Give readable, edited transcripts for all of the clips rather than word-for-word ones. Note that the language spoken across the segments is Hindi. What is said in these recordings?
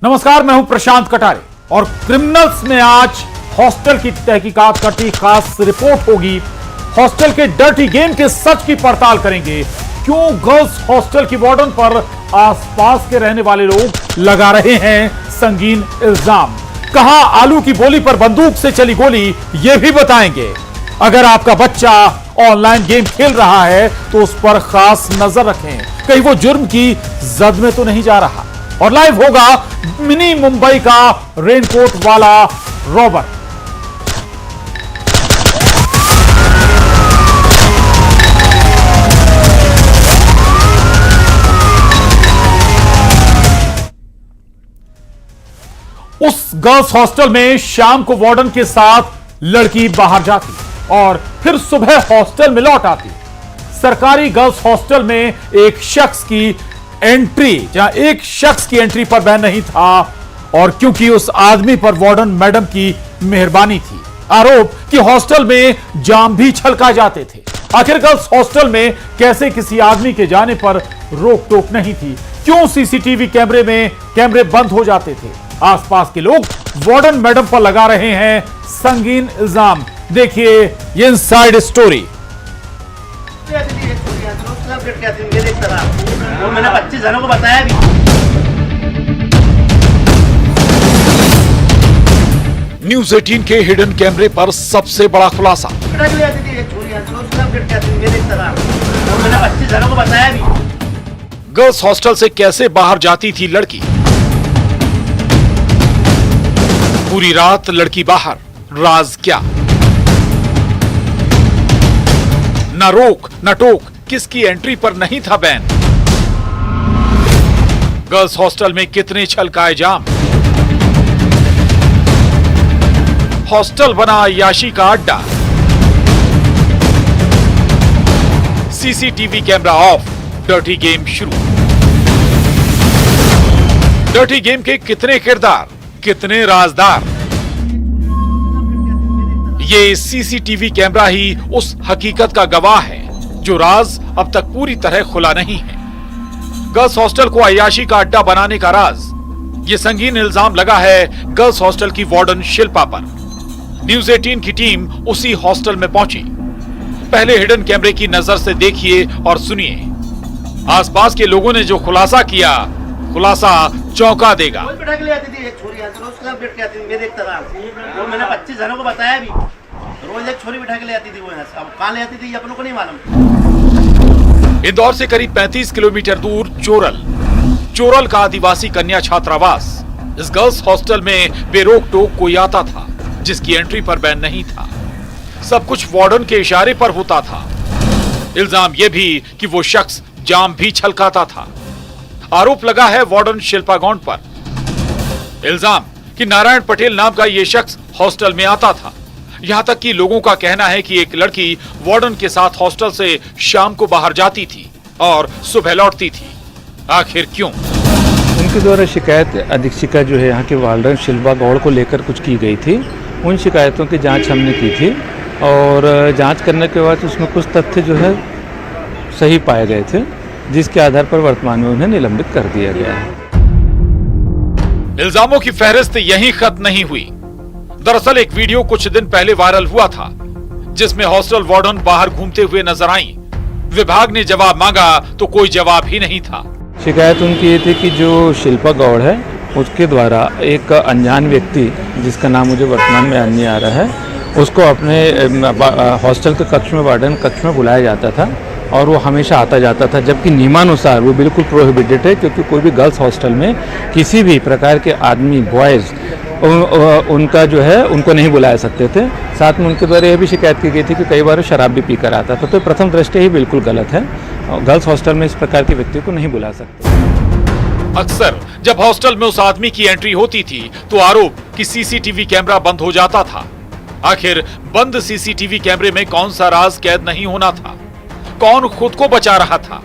नमस्कार, मैं हूं प्रशांत कटारे और क्रिमिनल्स में आज हॉस्टल की तहकीकात करती खास रिपोर्ट होगी। हॉस्टल के डर्टी गेम के सच की पड़ताल करेंगे। क्यों गर्ल्स हॉस्टल की वार्डन पर आसपास के रहने वाले लोग लगा रहे हैं संगीन इल्जाम। कहां आलू की बोली पर बंदूक से चली गोली, यह भी बताएंगे। अगर आपका बच्चा ऑनलाइन गेम खेल रहा है तो उस पर खास नजर रखें, कहीं वो जुर्म की जद में तो नहीं जा रहा। और लाइव होगा मिनी मुंबई का रेनकोट वाला रॉबर। उस गर्ल्स हॉस्टल में शाम को वार्डन के साथ लड़की बाहर जाती और फिर सुबह हॉस्टल में लौट आती। सरकारी गर्ल्स हॉस्टल में एक शख्स की एंट्री, जहां एक शख्स की एंट्री पर बैन नहीं था, और क्योंकि उस आदमी पर वार्डन मैडम की मेहरबानी थी। आरोप कि हॉस्टल में जाम भी छलका जाते थे। आखिर गर्ल्स हॉस्टल में कैसे किसी आदमी के जाने पर रोक टोक नहीं थी? क्यों सीसीटीवी कैमरे बंद हो जाते थे? आसपास के लोग वार्डन मैडम पर लगा रहे हैं संगीन इल्जाम। देखिए ये इनसाइड स्टोरी। वो मैंने 25 जनों को बताया भी। न्यूज 18 के हिडन कैमरे पर सबसे बड़ा खुलासा। मैंने 25 जनों को बताया भी। गर्ल्स हॉस्टल से कैसे बाहर जाती थी लड़की? पूरी रात लड़की बाहर, राज क्या? न रोक न टोक, किसकी एंट्री पर नहीं था बैन? गर्ल्स हॉस्टल में कितने छलकाए जाम? हॉस्टल बना अय्याशी का अड्डा। CCTV camera off, dirty game शुरू। डर्टी गेम के कितने किरदार, कितने राजदार? ये सीसीटीवी कैमरा ही उस हकीकत का गवाह है जो राज अब तक पूरी तरह खुला नहीं है। गर्ल्स हॉस्टल को अय्याशी का अड्डा बनाने का राज, ये संगीन इल्जाम लगा है गर्ल्स हॉस्टल की वार्डन शिल्पा पर। न्यूज 18 की टीम उसी हॉस्टल में पहुंची। पहले हिडन कैमरे की नजर से देखिए और सुनिए। आसपास के लोगों ने जो खुलासा किया, खुलासा चौंका देगा। बैठा के ले आती थी एक छोरी, रोज क्लब बैठ के आती थी मेरे एक तरह। वो मैंने 25 जनों को बताया भी। रोज एक छोरी बैठा के ले आती थी। वो अब कहां ले आती थी अपनों को नहीं मालूम। इंदौर से करीब 35 किलोमीटर दूर चोरल का आदिवासी कन्या छात्रावास। इस गर्ल्स हॉस्टल में बेरोक टोक कोई आता था जिसकी एंट्री पर बैन नहीं था। सब कुछ वार्डन के इशारे पर होता था। इल्जाम यह भी कि वो शख्स जाम भी छलकाता था। आरोप लगा है वार्डन शिल्पा गौंड पर। इल्जाम कि नारायण पटेल नाम का यह शख्स हॉस्टल में आता था। यहां तक कि लोगों का कहना है कि एक लड़की वार्डन के साथ हॉस्टल से शाम को बाहर जाती थी और सुबह लौटती थी। आखिर क्यों? उनके द्वारा शिकायत अधीक्षिका जो है यहाँ के वार्डन शिल्पा गौड़ को लेकर कुछ की गई थी। उन शिकायतों की जांच हमने की थी और जांच करने के बाद उसमें कुछ तथ्य जो है सही पाए गए थे, जिसके आधार पर वर्तमान में उन्हें निलंबित कर दिया गया है। इल्जामों की फहरिस्त यहीं खत्म नहीं हुई। दरअसल एक वीडियो कुछ दिन पहले वायरल हुआ था जिसमें हॉस्टल वार्डन बाहर घूमते हुए नजर आई। विभाग ने जवाब मांगा तो कोई जवाब ही नहीं था। शिकायत उनकी ये थी कि जो शिल्पा गौड़ है उसके द्वारा एक अनजान व्यक्ति, जिसका नाम मुझे वर्तमान में याद नहीं आ रहा है, उसको अपने हॉस्टल के कक्ष में, वार्डन कक्ष में बुलाया जाता था और वो हमेशा आता जाता था, जबकि नियमानुसार वो बिल्कुल प्रोहिबिटेड है, क्योंकि कोई भी गर्ल्स हॉस्टल में किसी भी प्रकार के आदमी, बॉयज़, उनका जो है उनको नहीं बुलाया सकते थे। साथ में उनके द्वारा यह भी शिकायत की गई थी कि कई बार शराब भी पीकर आता था। तो प्रथम दृष्टया ही बिल्कुल गलत है। गर्ल्स हॉस्टल में इस प्रकार के व्यक्ति को नहीं बुला सकते। अक्सर जब हॉस्टल में उस आदमी की एंट्री होती थी तो आरोप कि सीसीटीवी कैमरा बंद हो जाता था। आखिर बंद सीसीटीवी कैमरे में कौन सा राज कैद नहीं होना था? कौन खुद को बचा रहा था?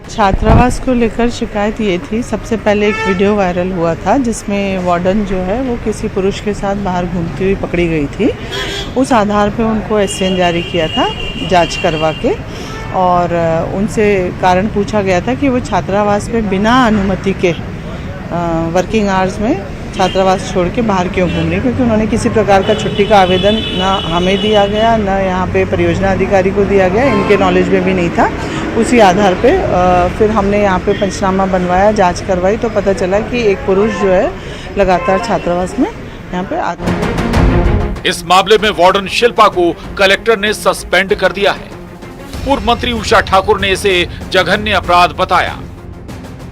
छात्रावास को लेकर शिकायत ये थी, सबसे पहले एक वीडियो वायरल हुआ था जिसमें वार्डन जो है वो किसी पुरुष के साथ बाहर घूमती हुई पकड़ी गई थी। उस आधार पे उनको एसएन जारी किया था जांच करवा के, और उनसे कारण पूछा गया था कि वो छात्रावास में बिना अनुमति के वर्किंग आवर्स में छात्रावास छोड़ के बाहर क्यों घूम रही, क्योंकि उन्होंने किसी प्रकार का छुट्टी का आवेदन ना हमें दिया गया, ना यहाँ पे परियोजना अधिकारी को दिया गया, इनके नॉलेज में भी नहीं था। उसी आधार पे फिर हमने यहाँ पे पंचनामा बनवाया, जांच करवाई, तो पता चला कि एक पुरुष जो है लगातार छात्रावास में यहाँ पे आता है। इस मामले में वार्डन शिल्पा को कलेक्टर ने सस्पेंड कर दिया है। पूर्व मंत्री उषा ठाकुर ने इसे जघन्य अपराध बताया।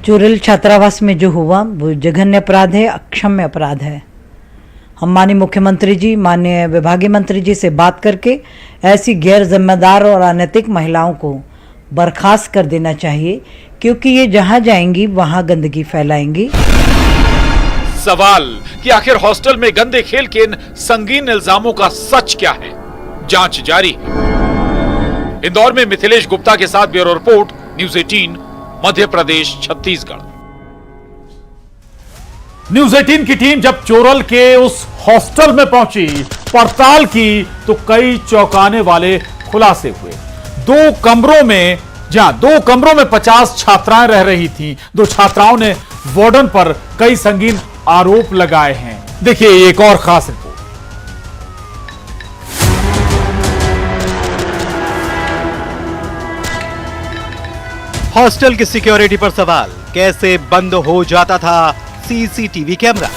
चोरल छात्रावास में जो हुआ वो जघन्य अपराध है, अक्षम्य अपराध है। हम माननीय मुख्यमंत्री जी, माननीय विभागीय मंत्री जी से बात करके ऐसी गैर जिम्मेदार और अनैतिक महिलाओं को बर्खास्त कर देना चाहिए, क्योंकि ये जहां जाएंगी वहां गंदगी फैलाएंगी। सवाल कि आखिर हॉस्टल में गंदे खेल के इन संगीन इल्जामों का सच क्या है, जांच जारी है। इंदौर में मिथिलेश गुप्ता के साथ bureau report, news 18, Madhya Pradesh, Chhattisgarh. News 18 की टीम जब चोरल के उस हॉस्टल में पहुंची, पड़ताल की, तो कई चौंकाने वाले खुलासे हुए। दो कमरों में 50 छात्राएं रह रही थीं। 2 छात्राओं ने वार्डन पर कई संगीन आरोप लगाए हैं। देखिए एक और खास रिपोर्ट। हॉस्टल की सिक्योरिटी पर सवाल, कैसे बंद हो जाता था सीसीटीवी कैमरा।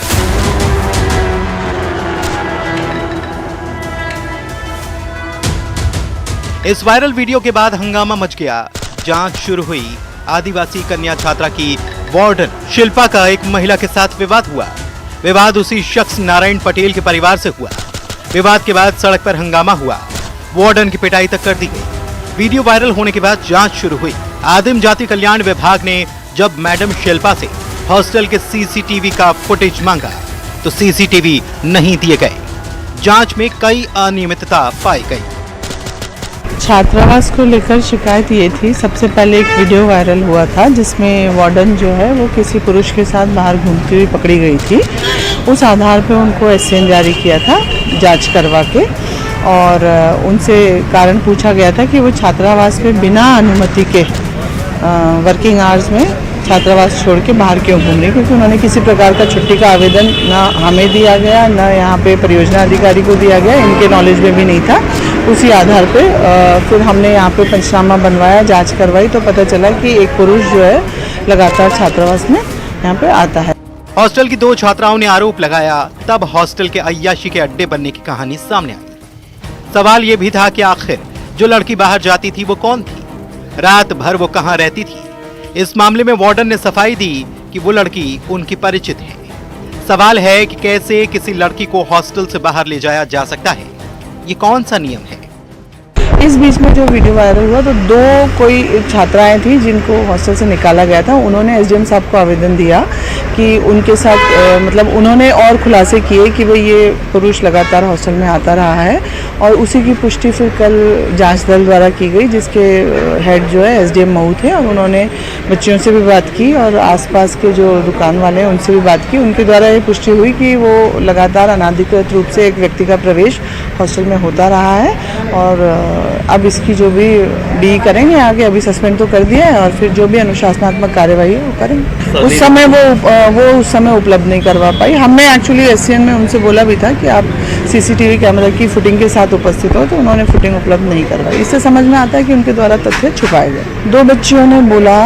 इस वायरल वीडियो के बाद हंगामा मच गया। जांच शुरू हुई। आदिवासी कन्या छात्रा की वार्डन शिल्पा का एक महिला के साथ विवाद हुआ। विवाद उसी शख्स नारायण पटेल के परिवार से हुआ। विवाद के बाद सड़क पर हंगामा हुआ। वार्डन की पिटाई तक कर दी गई। वीडियो वायरल होने के बाद जांच शुरू हुई। आदिम जाति कल्याण विभाग ने जब मैडम शिल्पा से हॉस्टल के सीसीटीवी का फुटेज मांगा तो सीसीटीवी नहीं दिए गए। जांच में कई अनियमितता पाई गई। छात्रावास को लेकर शिकायत ये थी, सबसे पहले एक वीडियो वायरल हुआ था जिसमें वार्डन जो है वो किसी पुरुष के साथ बाहर घूमती हुई पकड़ी गई थी। उस आधार पे उनको एसएन जारी किया था जांच करवा के, और उनसे कारण पूछा गया था कि वो छात्रावास में बिना अनुमति के वर्किंग आवर्स में छात्रावास छोड़ के बाहर क्यों घूम रही, क्योंकि उन्होंने किसी प्रकार का छुट्टी का आवेदन ना हमें दिया गया, ना यहाँ पे परियोजना अधिकारी को दिया गया, इनके नॉलेज में भी नहीं था। उसी आधार पे फिर हमने यहाँ पे पंचनामा बनवाया, जांच करवाई, तो पता चला कि एक पुरुष जो है लगातार छात्रावास में यहाँ पे आता है। हॉस्टल की 2 छात्राओं ने आरोप लगाया, तब हॉस्टल के अय्याशी के अड्डे बनने की कहानी सामने आई। सवाल ये भी था कि आखिर जो लड़की बाहर जाती थी वो कौन थी, रात भर वो कहां रहती थी। इस मामले में वार्डन ने सफाई दी कि वो लड़की उनकी परिचित है। सवाल है कि कैसे किसी लड़की को हॉस्टल से बाहर ले जाया जा सकता है, ये कौन सा नियम है। इस बीच में जो वीडियो वायरल हुआ तो 2 कोई छात्राएं थी जिनको हॉस्टल से निकाला गया था। उन्होंने एसडीएम साहब को आवेदन दिया कि उनके साथ मतलब उन्होंने और खुलासे किए कि भाई ये पुरुष लगातार हॉस्टल में आता रहा है, और उसी की पुष्टि फिर कल जांच दल द्वारा की गई, जिसके हेड जो है एसडीएम मऊ थे, और उन्होंने बच्चियों से भी बात की और आसपास के जो दुकान वाले हैं उनसे भी बात की। उनके द्वारा ये पुष्टि हुई कि वो लगातार अनाधिकृत रूप से एक व्यक्ति का प्रवेश हॉस्टल में होता रहा है, और अब इसकी जो भी डी करेंगे आगे, अभी सस्पेंड तो कर दिया है, और फिर जो भी अनुशासनात्मक कार्यवाही है वो करेंगे। उस समय वो उस समय उपलब्ध नहीं करवा पाई। हमने एक्चुअली एससीएन में उनसे बोला भी था कि आप सीसीटीवी कैमरा की फुटिंग के साथ उपस्थित हो, तो उन्होंने फुटिंग उपलब्ध नहीं करवाई। इससे समझ में आता है कि उनके द्वारा तथ्य छुपाए गए। 2 बच्चियों ने बोला,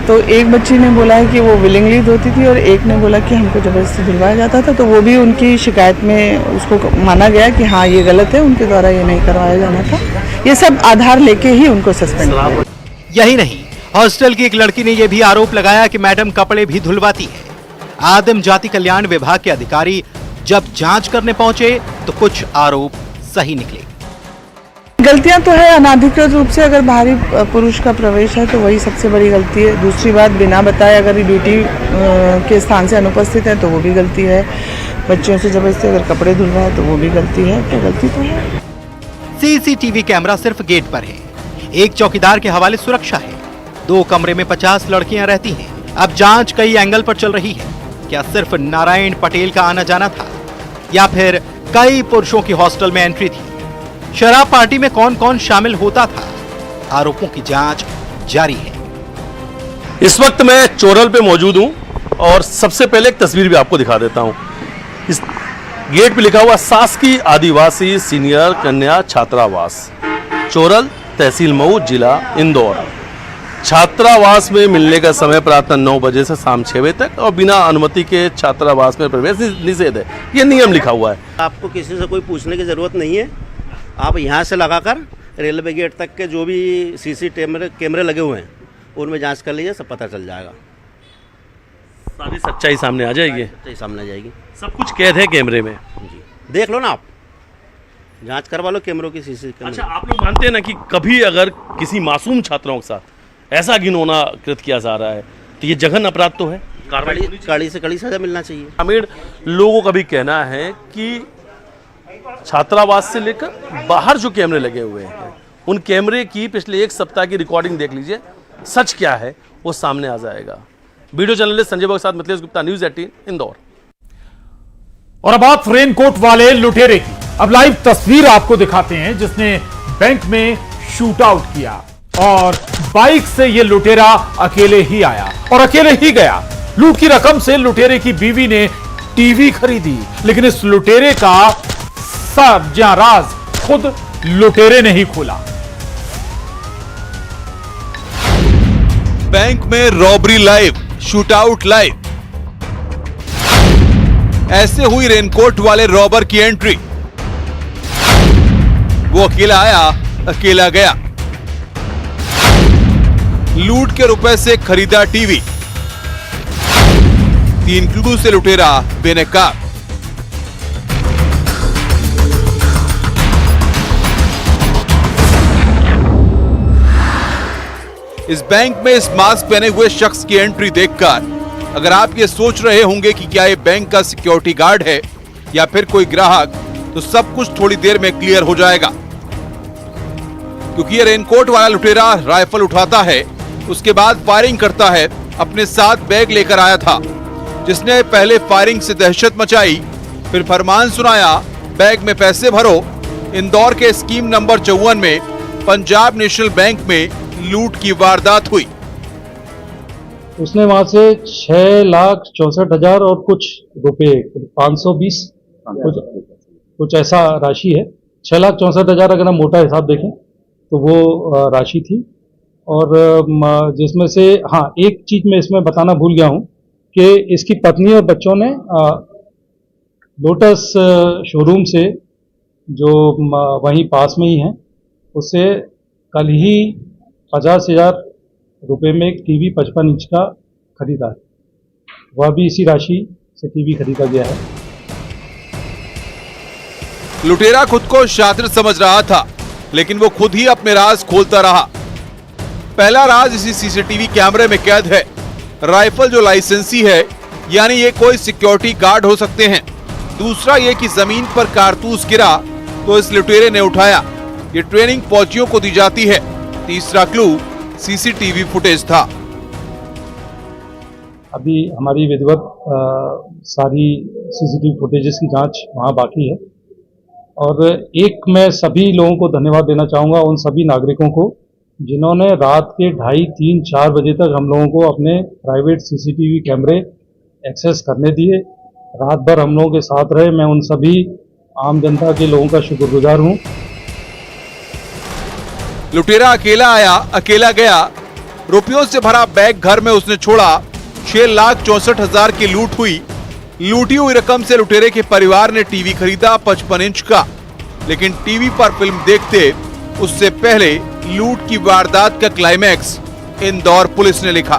तो एक बच्ची ने बोला है कि वो विलिंगली धोती थी, और एक ने बोला कि हमको जबरदस्ती धुलवाया जाता था, तो वो भी उनकी शिकायत में उसको माना गया कि हाँ ये गलत है, उनके द्वारा ये नहीं करवाया जाना था। ये सब आधार लेके ही उनको सस्पेंड किया। यही नहीं, हॉस्टल की एक लड़की ने यह भी आरोप लगाया कि मैडम कपड़े भी धुलवाती है। आदिम जाति कल्याण विभाग के अधिकारी जब जांच करने पहुंचे तो कुछ आरोप सही निकले। गलतियां तो है, अनाधिकृत रूप से अगर बाहरी पुरुष का प्रवेश है तो वही सबसे बड़ी गलती है। दूसरी बात, बिना बताए अगर ड्यूटी के स्थान से अनुपस्थित है तो वो भी गलती है। बच्चियों से जबरदस्ती अगर कपड़े धुलवाए तो वो भी गलती है, तो गलती तो है। सीसीटीवी कैमरा सिर्फ गेट पर है, एक चौकीदार के हवाले सुरक्षा है, 2 कमरे में 50 लड़कियां रहती हैं। अब जांच कई एंगल पर चल रही है। क्या सिर्फ नारायण पटेल का आना जाना था, या फिर कई पुरुषों की हॉस्टल में एंट्री थी? शराब पार्टी में कौन कौन शामिल होता था? आरोपों की जांच जारी है। इस वक्त मैं चोरल पे मौजूद हूं। और सबसे पहले एक तस्वीर भी आपको दिखा देता हूँ। इस गेट पे लिखा हुआ शासकीय आदिवासी सीनियर कन्या छात्रावास, चोरल, तहसील मऊ, जिला इंदौर। छात्रावास में मिलने का समय प्रातः 9 बजे से शाम 6 बजे तक और बिना अनुमति के छात्रावास में प्रवेश निषेध है। ये नियम लिखा हुआ है। आपको किसी से कोई पूछने की ज़रूरत नहीं है। आप यहाँ से लगाकर रेलवे गेट तक के जो भी सीसी कैमरे लगे हुए हैं उनमें जांच कर लीजिए, सब पता चल जाएगा। सारी सच्चाई सामने आ जाएगी। सच्चाई सामने आ जाएगी। सब कुछ कैद है कैमरे में। जी, देख लो ना, आप जांच करवा लो कैमरों की सीसी कैमरे। अच्छा, आप लोग मानते हैं ना कि कभी अगर किसी मासूम छात्राओं के साथ ऐसा घिनौना कृत किया जा रहा है तो ये जघन्य अपराध तो है, कार्रवाई कड़ी से कड़ी सजा मिलना चाहिए। ग्रामीण लोगों का भी कहना है कि छात्रावास से लेकर बाहर जो कैमरे लगे हुए हैं उन कैमरे की पिछले 1 सप्ताह की रिकॉर्डिंग देख लीजिए, सच क्या है वो सामने आ जाएगा। वीडियो जर्नलिस्ट संजय के साथ मिथिलेश गुप्ता, न्यूज़ 18 इंदौर। और अब आप रेनकोट वाले लुटेरे की अब लाइव तस्वीर आपको दिखाते हैं जिसने बैंक में शूट आउट किया और बाइक से यह लुटेरा अकेले ही आया और अकेले ही गया। लूट की रकम से लुटेरे की बीवी ने टीवी खरीदी, लेकिन इस लुटेरे का सब जहां राज खुद लुटेरे ने ही खोला। बैंक में रॉबरी लाइव, शूटआउट लाइव। ऐसे हुई रेनकोट वाले रॉबर की एंट्री। वो अकेला आया, अकेला गया। लूट के रुपए से खरीदा टीवी। 3 क्लू से लुटेरा बेनकाब। इस बैंक में इस मास्क पहने हुए शख्स की एंट्री देखकर अगर आप ये सोच रहे होंगे कि क्या ये बैंक का सिक्योरिटी गार्ड है या फिर कोई ग्राहक, तो सब कुछ थोड़ी देर में क्लियर हो जाएगा। क्योंकि ये रेनकोट वाला लुटेरा राइफल उठाता है, उसके बाद फायरिंग करता है। अपने साथ बैग लेकर आया था, जिसने पहले फायरिंग से दहशत मचाई, फिर फरमान सुनाया, बैग में पैसे भरो। इंदौर के स्कीम नंबर 54 में पंजाब नेशनल बैंक में लूट की वारदात हुई। उसने वहां से 6,64,000 और कुछ रुपए, 520 कुछ ऐसा राशि है। 6,64,000 अगर हम मोटा हिसाब देखें तो वो राशि थी। और जिसमें से हाँ, एक चीज मैं इसमें बताना भूल गया हूं कि इसकी पत्नी और बच्चों ने लोटस शोरूम से जो वहीं पास में ही है, उससे कल ही 50,000 रुपए में एक टीवी 55 इंच का खरीदा है। वह भी इसी राशि से टीवी खरीदा गया है। लुटेरा खुद को शातिर समझ रहा था, लेकिन वो खुद ही अपने राज खोलता रहा। पहला राज इसी सीसीटीवी कैमरे में कैद है। राइफल जो लाइसेंसी है, यानी ये कोई सिक्योरिटी गार्ड हो सकते हैं। दूसरा ये कि जमीन पर कारतूस गिरा तो इस लुटेरे ने उठाया। ये ट्रेनिंग फौजियों को दी जाती है। तीसरा क्लू सीसीटीवी फुटेज था। अभी हमारी विधिवत सारी सीसीटीवी फुटेजेस की जांच वहां बाकी है। और एक मैं सभी लोगों को धन्यवाद देना चाहूंगा, उन सभी नागरिकों को जिन्होंने रात के 2:30, 3, 4 बजे तक हम लोगों को अपने प्राइवेट सीसीटीवी कैमरे एक्सेस करने दिए। रात भर हम लोगों के साथ रहे। मैं उन सभी आम जनता के लोगों का शुक्रगुजार हूं। लुटेरा अकेला आया, अकेला गया। रुपयों से भरा बैग घर में उसने छोड़ा। 6,64,000 की लूट हुई। लूटी हुई रकम से लुटेरे के परिवार ने टीवी खरीदा 55 इंच का। लेकिन टीवी पर फिल्म देखते उससे पहले लूट की वारदात का क्लाइमैक्स इंदौर पुलिस ने लिखा।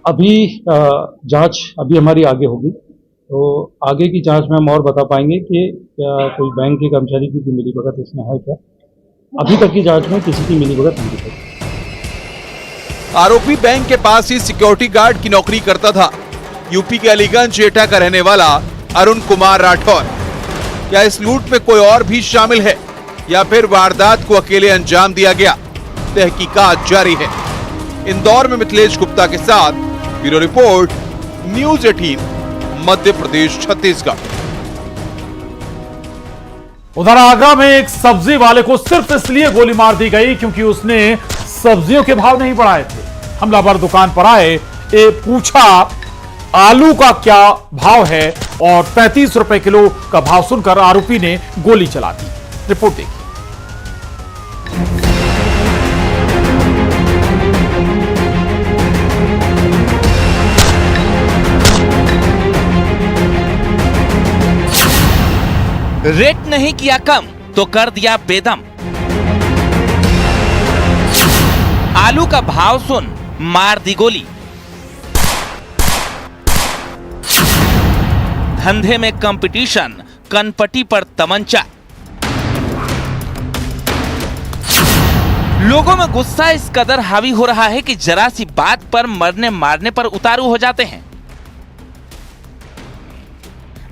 अभी जांच अभी हमारी आगे होगी, तो आगे की जांच में हम और बता पाएंगे कि क्या कोई बैंक के कर्मचारी की भी मिलीभगत इसमें है क्या। अभी तक की जांच में किसी की मिलीभगत नहीं दिखाई। आरोपी बैंक के पास ही सिक्योरिटी गार्ड की नौकरी करता था। यूपी के अलीगंज एटा का रहने वाला अरुण कुमार राठौर। क्या इस लूट में कोई और भी शामिल है या फिर वारदात को अकेले अंजाम दिया गया? तहकीकात जारी है। इंदौर में मिथिलेश गुप्ता के साथ bureau report, news 18 Madhya Pradesh, Chhattisgarh. उधर आगरा में एक सब्जी वाले को सिर्फ इसलिए गोली मार दी गई क्योंकि उसने सब्जियों के भाव नहीं बढ़ाए थे। हमलावर दुकान पर आए, पूछा आलू का क्या भाव है और 35 रुपए किलो का भाव सुनकर आरोपी ने गोली चला दी। रिपोर्ट देखिए। रेट नहीं किया कम तो कर दिया बेदम। आलू का भाव सुन मार दी गोली। धंधे में कंपटीशन, कनपटी पर तमंचा। लोगों में गुस्सा इस कदर हावी हो रहा है कि जरा सी बात पर मरने मारने पर उतारू हो जाते हैं।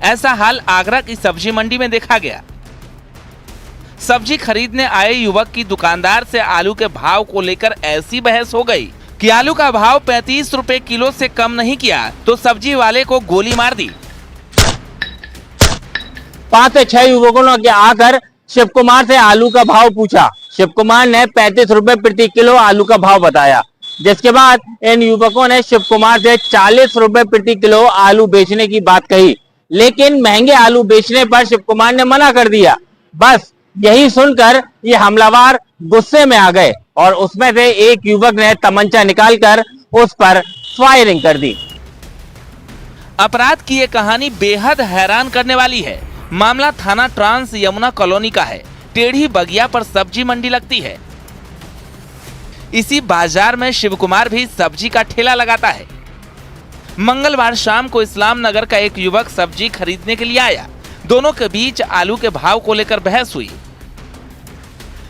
ऐसा हाल आगरा की सब्जी मंडी में देखा गया। सब्जी खरीदने आए युवक की दुकानदार से आलू के भाव को लेकर ऐसी बहस हो गई कि आलू का भाव 35 रुपए किलो से कम नहीं किया तो सब्जी वाले को गोली मार दी। 5 से 6 युवकों ने आकर शिव कुमार से आलू का भाव पूछा। शिव कुमार ने 35 रुपए प्रति किलो आलू का भाव बताया, जिसके बाद इन युवकों ने शिव कुमार से 40 रुपए प्रति किलो आलू बेचने की बात कही, लेकिन महंगे आलू बेचने पर शिव कुमार ने मना कर दिया। बस यही सुनकर ये हमलावर गुस्से में आ गए और उसमें से एक युवक ने तमंचा निकालकर उस पर फायरिंग कर दी। अपराध की ये कहानी बेहद हैरान करने वाली है। मामला थाना ट्रांस यमुना कॉलोनी का है। टेढ़ी बगिया पर सब्जी मंडी लगती है। इसी बाजार में शिव कुमार भी सब्जी का ठेला लगाता है। मंगलवार शाम को इस्लाम नगर का एक युवक सब्जी खरीदने के लिए आया। दोनों के बीच आलू के भाव को लेकर बहस हुई।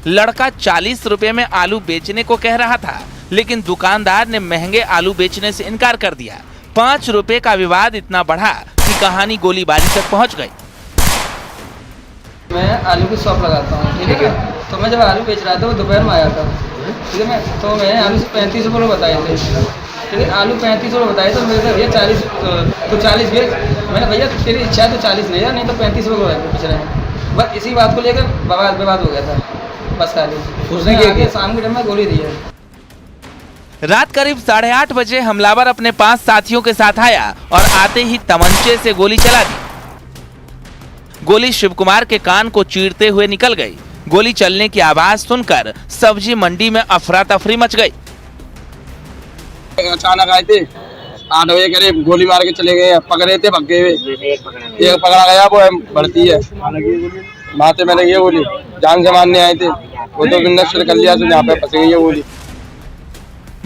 लड़का 40 रुपए में आलू बेचने को कह रहा था, लेकिन दुकानदार ने महंगे आलू बेचने से इनकार कर दिया। 5 रुपए का विवाद इतना बढ़ा कि कहानी गोलीबारी तक पहुंच गई। मैं आलू की शॉप लगाता हूँ, ठीक है। तो मैं जब आलू बेच रहा था वो दोपहर में आया था, ठीक है। तो मैंने आलू 35 रुपये बताए थे, ठीक है। आलू 35 रुपये बताए तो मेरे भैया 40 तो 40 बेच। मैंने भैया तेरी इच्छा है तो 40 ले जा, नहीं तो 35 रुपये बेच रहे हैं। बस इसी बात को लेकर विवाद हो गया था। बस खाली उसने आगे शाम के टाइम में गोली दी है। रात करीब 8:30 बजे हमलावर अपने 5 साथियों के साथ आया और आते ही तमंचे से गोली चला दी। गोली शिव कुमार के कान को चीरते हुए निकल गई। गोली चलने की आवाज सुनकर सब्जी मंडी में अफरा तफरी मच गई। अचानक आए थे 8 बजे करीब, गोली मार के चले गए। पकड़े थे, भगे हुए। एक पकड़ा गया, वो बढ़ती है माथे में लगी है गोली। जान से मारने आए थे, वो तो नष्ट कर लिया, तो यहाँ पे फंस गई है गोली।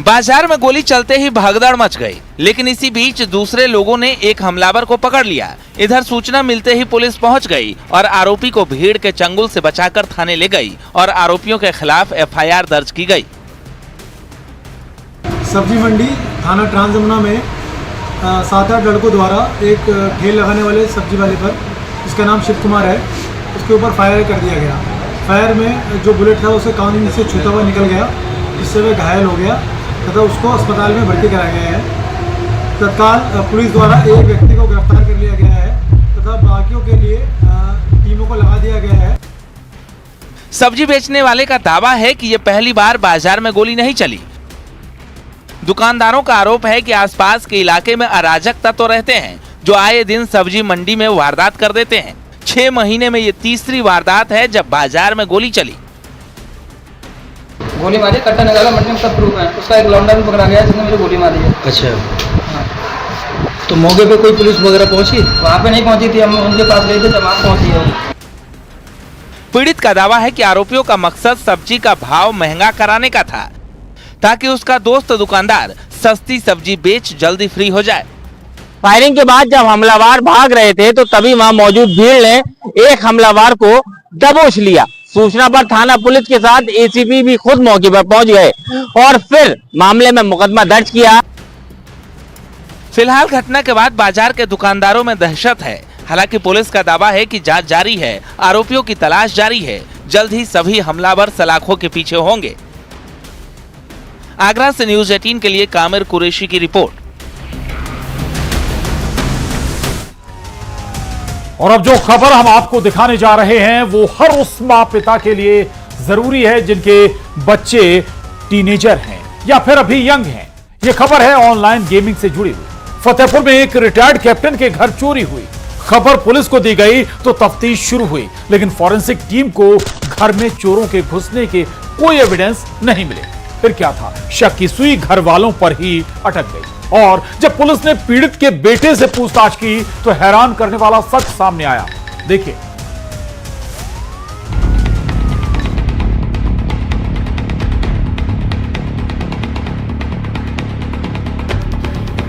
बाजार में गोली चलते ही भगदड़ मच गई, लेकिन इसी बीच दूसरे लोगों ने एक हमलावर को पकड़ लिया। इधर सूचना मिलते ही पुलिस पहुंच गई और आरोपी को भीड़ के चंगुल से बचाकर थाने ले गई और आरोपियों के खिलाफ FIR दर्ज की गई। सब्जी मंडी थाना ट्रांस यमुना में 7-8 लड़कों द्वारा एक ठेल लगाने वाले सब्जी वाले पर, जिसका नाम शिव कुमार है, उसके ऊपर फायर कर दिया गया। फायर में जो बुलेट था उसे कान से छूता हुआ निकल गया, जिससे वह घायल हो गया तथा उसको अस्पताल में भर्ती कराया गया है। तत्काल पुलिस द्वारा एक व्यक्ति को गिरफ्तार कर लिया गया है तथा बाकियों के लिए टीमों को लगा दिया गया है। सब्जी बेचने वाले का दावा है कि ये पहली बार बाजार में गोली नहीं चली। दुकानदारों का आरोप है कि आसपास के इलाके में अराजक तत्व रहते हैं जो आए दिन सब्जी मंडी में वारदात कर देते हैं। 6 महीने में ये तीसरी वारदात है जब बाजार में गोली चली। गोली मारी, कट्टा निकाला, मंडी में सब प्रूफ है। उसका एक लौंडा भी पकड़ा गया जिसने मुझे गोली मारी है। अच्छा, तो मौके पे कोई पुलिस वगैरह पहुंची? वहाँ पे नहीं पहुंची थी, हम उनके पास गए थे जब वहाँ पहुंची है। पीड़ित का दावा है कि आरोपियों का मकसद सब्जी का भाव महंगा कराने का था, ताकि उसका दोस्त दुकानदार सस्ती सब्जी बेच जल्दी फ्री हो जाए। फायरिंग के बाद जब हमलावर भाग रहे थे तो तभी वहां मौजूद भीड़ ने एक हमलावर को दबोच लिया। सूचना पर थाना पुलिस के साथ ACP भी खुद मौके पर पहुंच गए और फिर मामले में मुकदमा दर्ज किया। फिलहाल घटना के बाद बाजार के दुकानदारों में दहशत है। हालांकि पुलिस का दावा है कि जांच जारी है, आरोपियों की तलाश जारी है। जल्द ही सभी हमलावर सलाखों के पीछे होंगे। आगरा से न्यूज़ 18 के लिए कामिर कुरैशी की रिपोर्ट। और अब जो खबर हम आपको दिखाने जा रहे हैं वो हर उस मां पिता के लिए जरूरी है जिनके बच्चे टीनेजर हैं या फिर अभी यंग हैं यह खबर है ऑनलाइन गेमिंग से जुड़ी हुई। फतेहपुर में एक रिटायर्ड कैप्टन के घर चोरी हुई। खबर पुलिस को दी गई तो तफ्तीश शुरू हुई, लेकिन फॉरेंसिक टीम को घर में चोरों के घुसने के कोई एविडेंस नहीं मिले। फिर क्या था, शक की सुई घर वालों पर ही अटक गई। और जब पुलिस ने पीड़ित के बेटे से पूछताछ की तो हैरान करने वाला सच सामने आया। देखिए।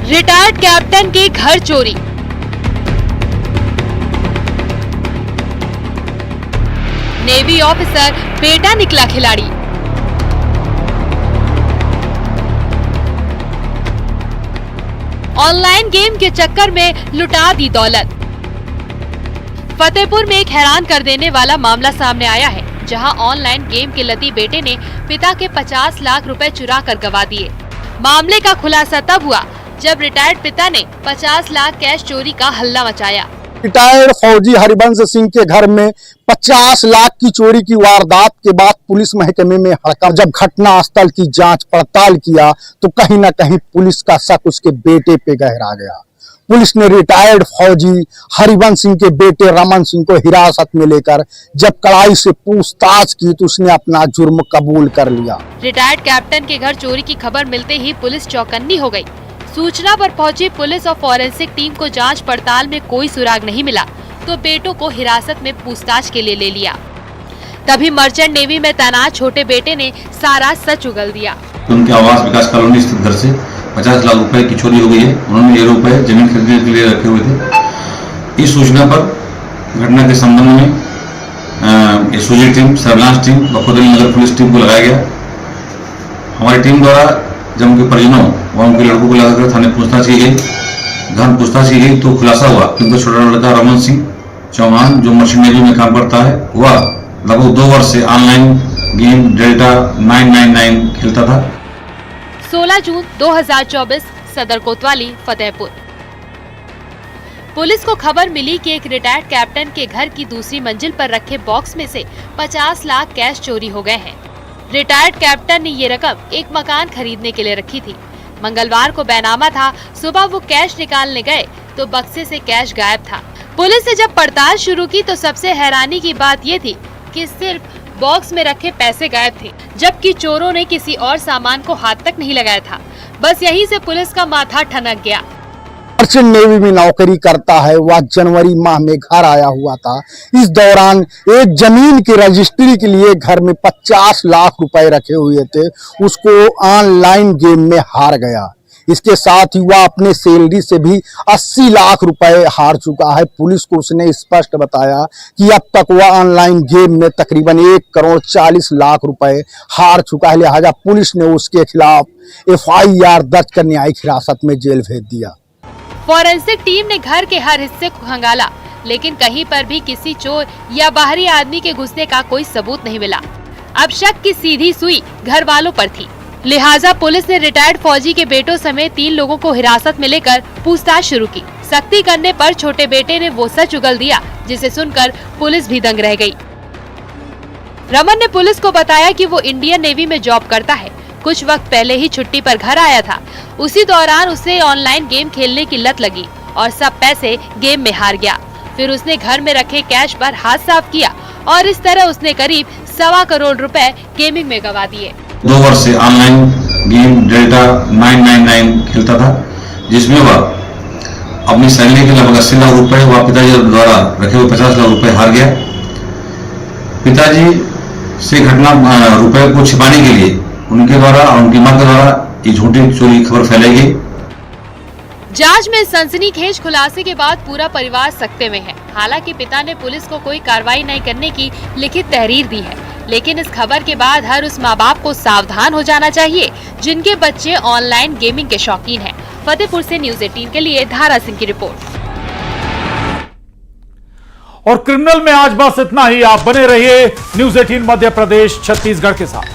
रिटायर्ड कैप्टन के घर चोरी। नेवी ऑफिसर बेटा निकला खिलाड़ी। ऑनलाइन गेम के चक्कर में लुटा दी दौलत। फतेहपुर में एक हैरान कर देने वाला मामला सामने आया है, जहां ऑनलाइन गेम के लती बेटे ने पिता के 50 लाख रुपए चुरा कर गवा दिए। मामले का खुलासा तब हुआ जब रिटायर्ड पिता ने 50 लाख कैश चोरी का हल्ला मचाया। रिटायर्ड फौजी हरिवंश सिंह के घर में 50 लाख की चोरी की वारदात के बाद पुलिस महकमे में हड़कंप। जब घटना स्थल की जांच पड़ताल किया तो कहीं न कहीं पुलिस का शक उसके बेटे पे गहरा गया। पुलिस ने रिटायर्ड फौजी हरिवंश सिंह के बेटे रमन सिंह को हिरासत में लेकर जब कड़ाई से पूछताछ की तो उसने अपना जुर्म कबूल कर लिया। रिटायर्ड कैप्टन के घर चोरी की खबर मिलते ही पुलिस चौकन्नी हो गई। सूचना पर पहुंची पुलिस और फॉरेंसिक टीम को जांच पड़ताल में कोई सुराग नहीं मिला तो बेटों को हिरासत में पूछताछ के लिए ले लिया। तभी मर्चेंट नेवी में तैनात छोटे बेटे ने सारा सच उगल दिया। उनके आवास विकास कॉलोनी स्थित घर से 50 लाख रुपए की चोरी हो गई है। उन्होंने ये रुपए जमीन खरीदने के लिए रखे हुए थे। इस सूचना पर घटना के संबंध में एसओजी टीम, सर्विलांस टीम, बखोदरी नगर पुलिस टीम को लगाया गया। हमारी टीम द्वारा जब उनके परिजनों व उनके लड़कों को लगाकर थाने पूछताछ की गई, गहन पूछताछ की गई तो खुलासा हुआ कि उनका छोटा लड़का रमन सिंह चौहान जो मर्चेंट नेवी में काम करता है, वह लगभग 2 वर्ष से ऑनलाइन गेम डेल्टा 999 खेलता था। 16 जून 2024 सदर कोतवाली फतेहपुर। पुलिस को खबर मिली कि एक रिटायर्ड कैप्टन के घर की दूसरी मंजिल पर रखे बॉक्स में से 50 लाख कैश चोरी हो गए हैं। रिटायर्ड कैप्टन ने ये रकम एक मकान खरीदने के लिए रखी थी। मंगलवार को बैनामा था। सुबह वो कैश निकालने गए तो बक्से से कैश गायब था। पुलिस ने जब पड़ताल शुरू की तो सबसे हैरानी की बात ये थी कि सिर्फ बॉक्स में रखे पैसे गायब थे, जबकि चोरों ने किसी और सामान को हाथ तक नहीं लगाया था। बस यहीं से पुलिस का माथा ठनक गया। मर्चेंट नेवी में नौकरी करता है। वह जनवरी माह में घर आया हुआ था। इस दौरान एक जमीन की रजिस्ट्री के लिए घर में 50 लाख रुपए रखे हुए थे, उसको ऑनलाइन गेम में हार गया। इसके साथ ही वह अपने सैलरी से भी 80 लाख रुपए हार चुका है। पुलिस को उसने स्पष्ट बताया कि अब तक वह ऑनलाइन गेम में तकरीबन 1 करोड़ 40 लाख रुपए हार चुका है। लिहाजा पुलिस ने उसके खिलाफ FIR दर्ज कर न्यायिक हिरासत में जेल भेज दिया। फॉरेंसिक टीम ने घर के हर हिस्से को खंगाला, लेकिन कहीं पर भी किसी चोर या बाहरी आदमी के घुसने का कोई सबूत नहीं मिला। अब शक की सीधी सुई घर वालों पर थी। लिहाजा पुलिस ने रिटायर्ड फौजी के बेटों समेत 3 लोगों को हिरासत में लेकर पूछताछ शुरू की। सख्ती करने पर छोटे बेटे ने वो सच उगल दिया जिसे सुनकर पुलिस भी दंग रह गई। रमन ने पुलिस को बताया कि वो इंडियन नेवी में जॉब करता है। कुछ वक्त पहले ही छुट्टी पर घर आया था। उसी दौरान उसे ऑनलाइन गेम खेलने की लत लगी और सब पैसे गेम में हार गया। फिर उसने घर में रखे कैश पर हाथ साफ किया और इस तरह उसने करीब 1.25 करोड़ रुपए गेमिंग में गवा दिए। 2 वर्ष से ऑनलाइन गेम डेल्टा 999 खेलता था, जिसमें वह अपनी सैलरी के लगभग 80 लाख रुपए व पिताजी द्वारा रखे हुए 50 लाख रुपए हार गया। पिताजी से घटना रुपए को छिपाने के लिए उनके द्वारा और उनकी मां के द्वारा ये झूठी चोरी की खबर फैलाई गई। जांच में सनसनीखेज खुलासे के बाद पूरा परिवार सकते में है। हालांकि पिता ने पुलिस को कोई कार्रवाई नहीं करने की लिखित तहरीर दी है, लेकिन इस खबर के बाद हर उस माँ बाप को सावधान हो जाना चाहिए जिनके बच्चे ऑनलाइन गेमिंग के शौकीन हैं। फतेहपुर से न्यूज़ 18 के लिए धारा सिंह की रिपोर्ट। और क्रिमिनल में आज बस इतना ही। आप बने रहिए न्यूज़ 18 मध्य प्रदेश छत्तीसगढ़ के साथ।